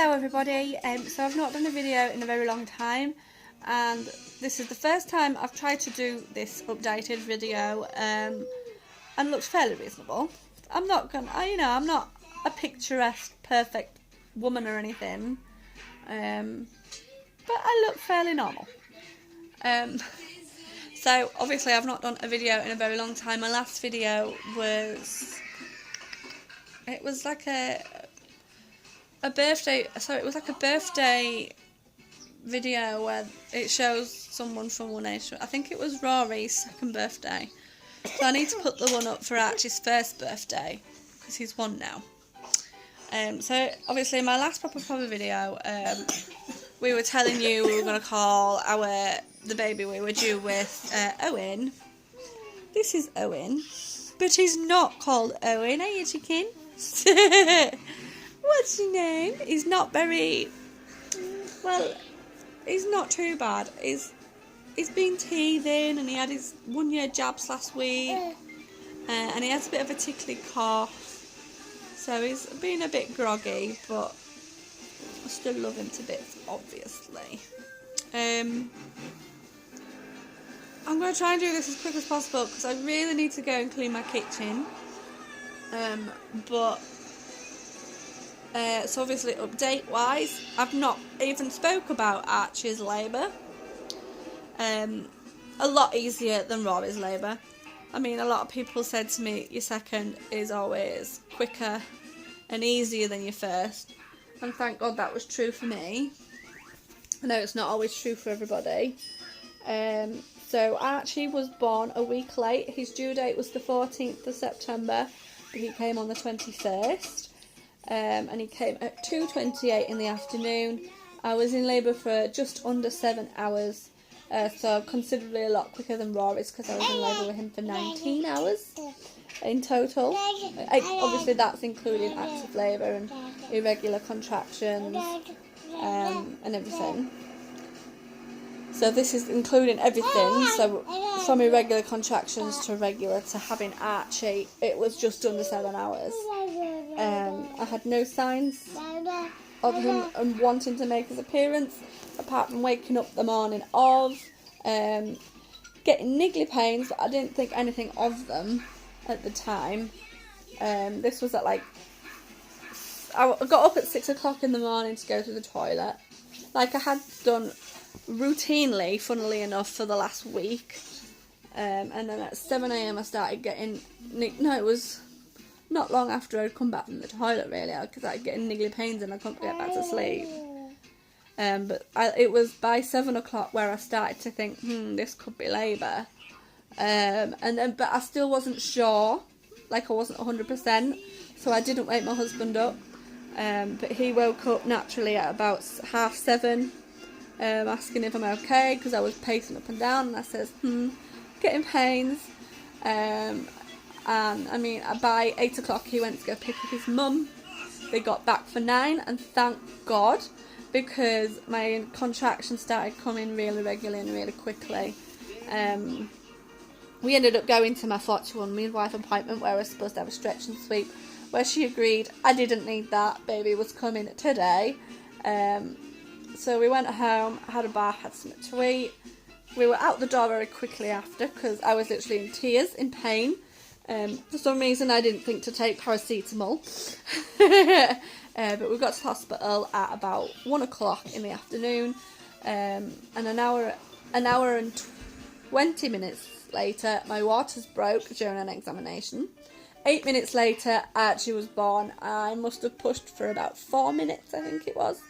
Hello everybody, so I've not done a video in a very long time, and this is the first time I've tried to do this updated video, and looks fairly reasonable. I'm not I'm not a picturesque, perfect woman or anything, but I look fairly normal. So obviously I've not done a video in a very long time. My last video was like a birthday, it was like a birthday video where it shows someone from one age. I think it was Rory's second birthday. So I need to put the one up for Archie's first birthday, because he's one now. So obviously my last proper video, we were telling you we were going to call the baby we were due with Owen. This is Owen, but he's not called Owen, are you chicken? What's your name? He's not very well. He's not too bad. He's been teething, and he had his 1 year jabs last week, and he has a bit of a tickly cough. So he's been a bit groggy, but I still love him to bits, obviously. I'm going to try and do this as quick as possible because I really need to go and clean my kitchen. So obviously update wise, I've not even spoke about Archie's labour. A lot easier than Rory's labour. I mean, a lot of people said to me your second is always quicker and easier than your first, and thank God that was true for me. I know it's not always true for everybody. So Archie was born a week late. His due date was the 14th of September, but he came on the 21st. And he came at 2:28 in the afternoon. I was in labour for just under 7 hours, so considerably a lot quicker than Rory's, because I was in labour with him for 19 hours in total. Obviously that's including active labour and irregular contractions and everything. So this is including everything, so from irregular contractions to regular to having Archie, it was just under 7 hours. I had no signs of him wanting to make his appearance, apart from waking up the morning of, getting niggly pains, but I didn't think anything of them at the time. This was at I got up at 6 o'clock in the morning to go to the toilet, like I had done routinely, funnily enough, for the last week. And then at 7 AM I started getting, it was not long after I'd come back from the toilet, really, because I was getting niggly pains and I couldn't get back to sleep. But it was by 7 o'clock where I started to think, this could be labour. But I still wasn't sure, I wasn't 100%, so I didn't wake my husband up. But he woke up naturally at about 7:30, asking if I'm okay, because I was pacing up and down, and I says, getting pains. And I mean, by 8 o'clock he went to go pick up his mum. They got back for 9, and thank God, because my contractions started coming really regularly and really quickly. We ended up going to my 41 midwife appointment where I was supposed to have a stretch and sweep, where she agreed I didn't need that, baby was coming today. So we went home, had a bath, had something to eat. We were out the door very quickly after, because I was literally in tears, in pain. For some reason I didn't think to take paracetamol. But we got to the hospital at about 1 o'clock in the afternoon. And an hour and 20 minutes later, my waters broke during an examination. 8 minutes later, Archie was born. I must have pushed for about 4 minutes, I think it was.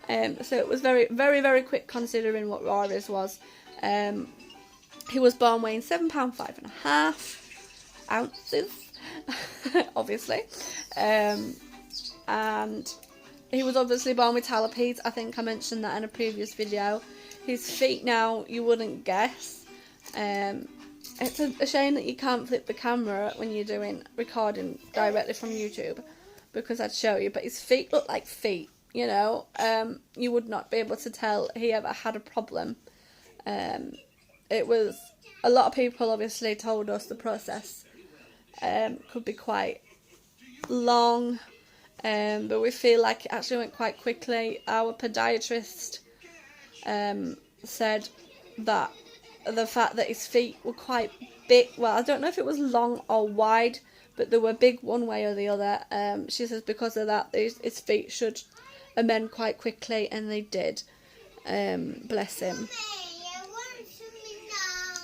So it was very, very, very quick considering what Rory's was. He was born weighing £7.5.5 ounces, obviously. And he was obviously born with talipes. I think I mentioned that in a previous video. His feet now, you wouldn't guess. It's a shame that you can't flip the camera when you're recording directly from YouTube, because I'd show you, but his feet look like feet, you know. You would not be able to tell he ever had a problem. It was, a lot of people obviously told us the process could be quite long, but we feel like it actually went quite quickly. Our podiatrist said that the fact that his feet were quite big, well, I don't know if it was long or wide, but they were big one way or the other. She says because of that, his feet should amend quite quickly, and they did. Bless him.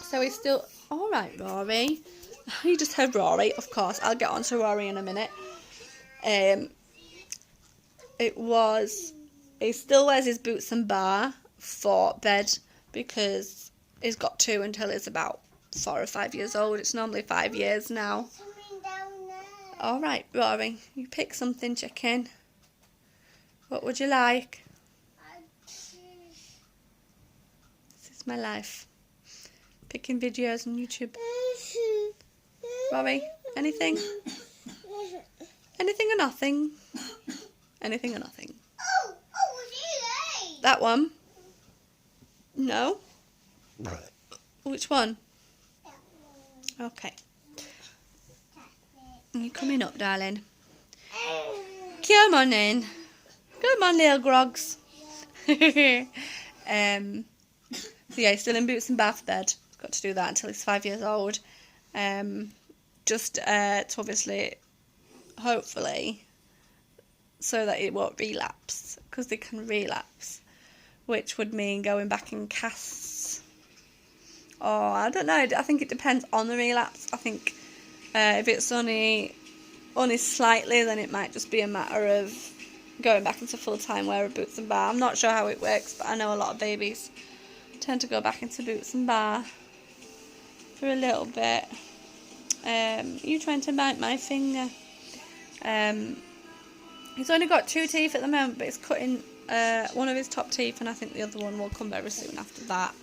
So he's still alright, Rory. You just heard Rory, of course. I'll get on to Rory in a minute. He still wears his boots and bar for bed because he's got to until he's about 4 or 5 years old. It's normally 5 years now. Alright, Rory, you pick something, chicken. What would you like? This is my life. Picking videos on YouTube. Rory, anything? Anything or nothing? Anything or nothing? That one? No? Which one? Okay. You're coming up, darling. Come on in. Come on, little grogs. So yeah, he's still in boots and bath bed. He's got to do that until he's 5 years old. Just to obviously, hopefully, so that it won't relapse, because they can relapse, which would mean going back in casts. Or I don't know. I think it depends on the relapse. I think if it's only slightly, then it might just be a matter of going back into full-time wear of boots and bar. I'm not sure how it works, but I know a lot of babies tend to go back into boots and bar for a little bit. You trying to bite my finger? He's only got 2 teeth at the moment, but he's cutting one of his top teeth, and I think the other one will come very soon after that.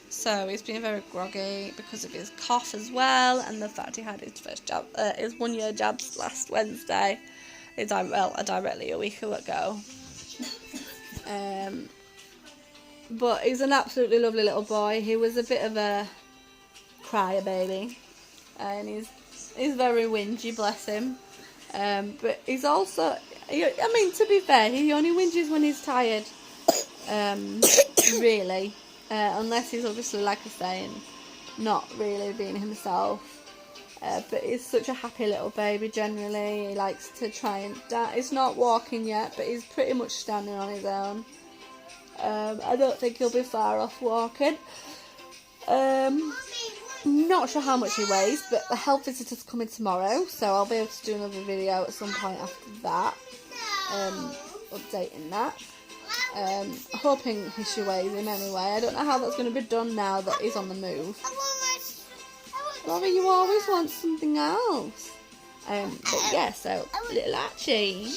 So he's been very groggy because of his cough as well, and the fact he had his first jab, his 1 year jabs last Wednesday. Directly a week ago. But he's an absolutely lovely little boy. He was a bit of a crybaby, and he's very whingy, bless him. But he's also, I mean, to be fair, he only whinges when he's tired. Really, unless he's obviously, like I say, not really being himself. But he's such a happy little baby generally. He likes to try and he's not walking yet, but he's pretty much standing on his own. I don't think he'll be far off walking. Not sure how much he weighs, but the health visitor's coming tomorrow, so I'll be able to do another video at some point after that, updating that. Hoping he weighs him anyway. I don't know how that's going to be done now that he's on the move. Rory, you always want something else. But yeah, so little Archie.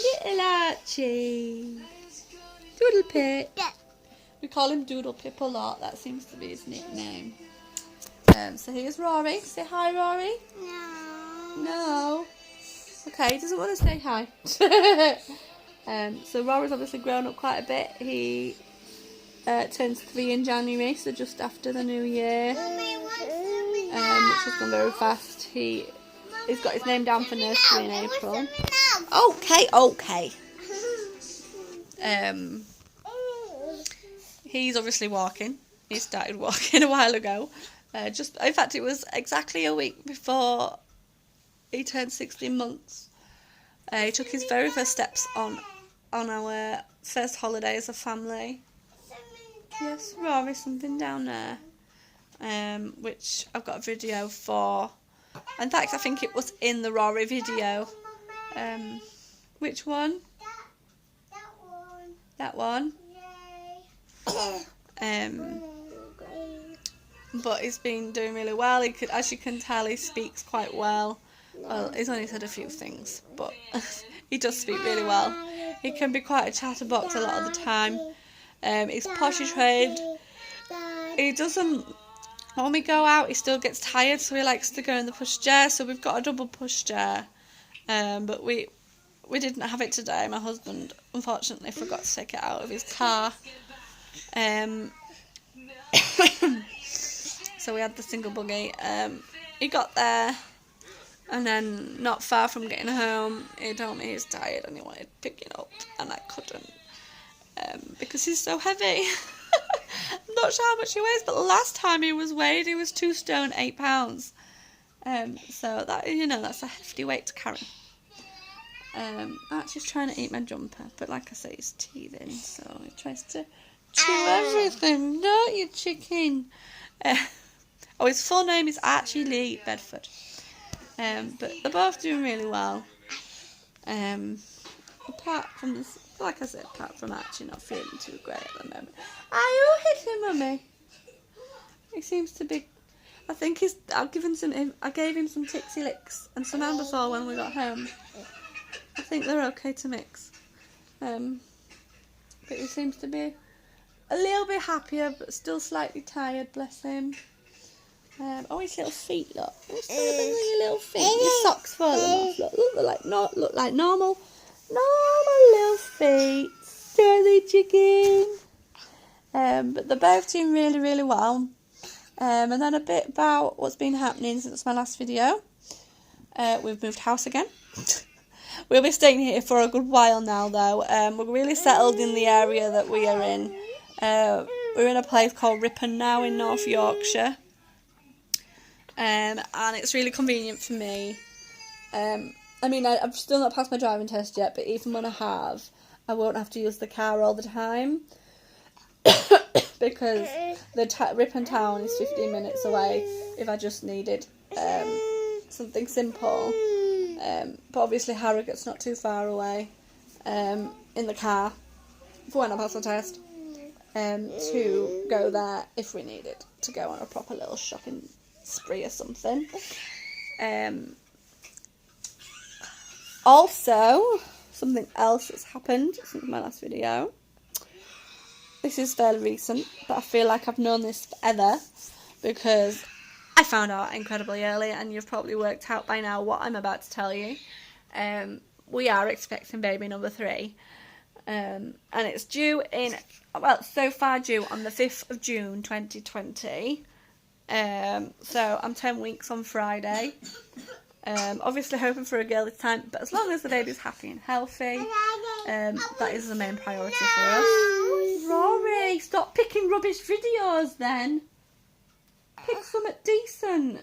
Doodle Pip. We call him Doodle Pip a lot. That seems to be his nickname. So here's Rory. Say hi, Rory. No. Okay, he doesn't want to say hi. So Rory's obviously grown up quite a bit. He turns 3 in January, so just after the new year. Which has gone very fast. He's got his name down for nursery in April. Okay. He's obviously walking. He started walking a while ago. In fact, it was exactly a week before he turned 16 months. He took his very first steps on our first holiday as a family. Yes, Rory, something down there. Which I've got a video for. In fact, I think it was in the Rory video. Which one? That one. But he's been doing really well. As you can tell, he speaks quite well. Well, he's only said a few things, but he does speak really well. He can be quite a chatterbox a lot of the time. He's potty trained. He doesn't. When we go out, he still gets tired, so he likes to go in the pushchair. So we've got a double pushchair, but we didn't have it today. My husband unfortunately forgot to take it out of his car. So we had the single buggy. He got there And then not far from getting home, he told me he's tired and he wanted picking up, and I couldn't because he's so heavy. I'm not sure how much he weighs, but the last time he was weighed, he was 2 stone 8 pounds. So that, that's a hefty weight to carry. Archie's trying to eat my jumper, but like I say, he's teething, so he tries to chew everything. Don't you, chicken? His full name is Archie Lee Bedford. But they're both doing really well. Apart from this, like I said, apart from Archie not feeling too great at the moment. Are you hitting, Mummy? He seems to be. I think I gave him some Tixie Licks and some Ambisol when we got home. I think they're okay to mix. But he seems to be a little bit happier, but still slightly tired. Bless him. His little feet, look. What's going on with your little feet? Your socks falling off. Look like normal little feet. Silly chicken. But they're both doing really, really well. And then a bit about what's been happening since my last video. We've moved house again. We'll be staying here for a good while now, though. We're really settled in the area that we are in. We're in a place called Ripon now in North Yorkshire. And it's really convenient for me. I've still not passed my driving test yet, but even when I have, I won't have to use the car all the time. Because the Ripon town is 15 minutes away if I just needed something simple. But obviously Harrogate's not too far away in the car for when I pass the test to go there if we needed to go on a proper little shopping spree or something. Also, something else that's happened since my last video. This is fairly recent, but I feel like I've known this forever because I found out incredibly early, and you've probably worked out by now what I'm about to tell you. We are expecting baby number 3, and it's due so far due on the 5th of June 2020. So I'm 10 weeks on Friday. Obviously hoping for a girl this time, but as long as the baby's happy and healthy, that is the main priority for us. Rory, stop picking rubbish videos then. Pick something decent.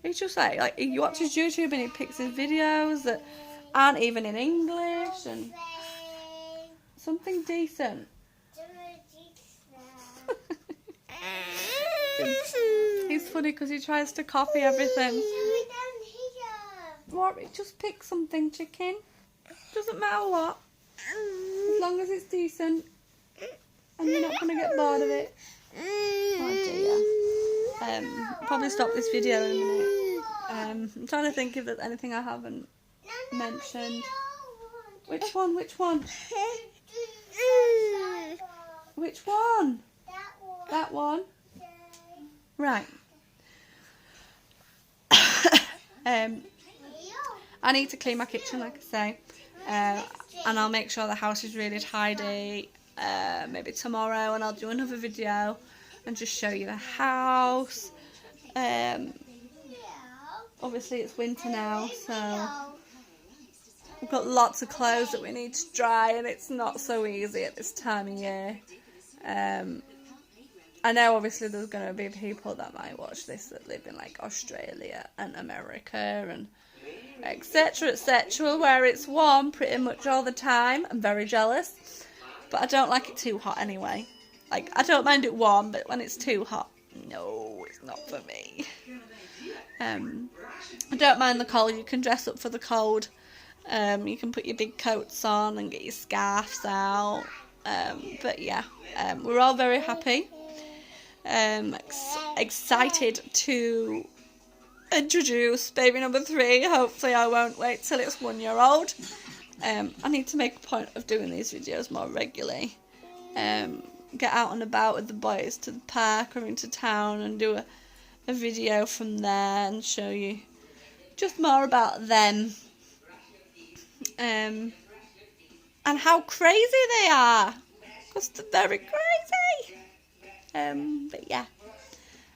He's just like he watches YouTube and he picks his videos that aren't even in English and something decent. He's funny because he tries to copy everything. Rory, just pick something, chicken. Doesn't matter what. As long as it's decent. And you're not going to get bored of it. Oh dear. Probably stop this video in a minute. I'm trying to think if there's anything I haven't mentioned. Which one? Which one? Which one? That one? Right. I need to clean my kitchen, like I say, and I'll make sure the house is really tidy. Maybe tomorrow, and I'll do another video and just show you the house. Obviously it's winter now, so we've got lots of clothes that we need to dry, and it's not so easy at this time of year. I know obviously there's going to be people that might watch this that live in like Australia and America and etc, where it's warm pretty much all the time. I'm very jealous, but I don't like it too hot anyway. Like, I don't mind it warm, but when it's too hot, no, it's not for me. I don't mind the cold. You can dress up for the cold. You can put your big coats on and get your scarves out. But yeah, we're all very happy. Excited to introduce baby number 3. Hopefully I won't wait till it's 1 year old. I need to make a point of doing these videos more regularly. Get out and about with the boys to the park or into town and do a video from there and show you just more about them. And how crazy they are, because they're very crazy. But yeah,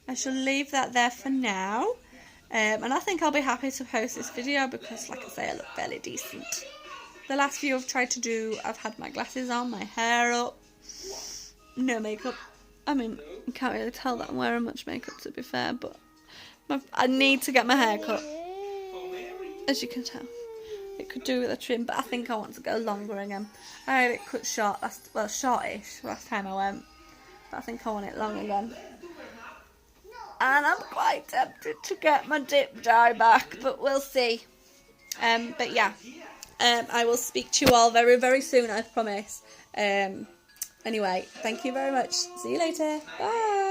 I shall leave that there for now. And I think I'll be happy to post this video because, like I say, I look fairly decent. The last few I've tried to do, I've had my glasses on, my hair up, no makeup. I mean, you can't really tell that I'm wearing much makeup, to be fair, but I need to get my hair cut, as you can tell. It could do with a trim, but I think I want to go longer again. I had it cut short, shortish last time I went, but I think I want it long again. And I'm quite tempted to get my dip dye back, but we'll see. But yeah, I will speak to you all very, very soon, I promise. Anyway, thank you very much. See you later. Bye.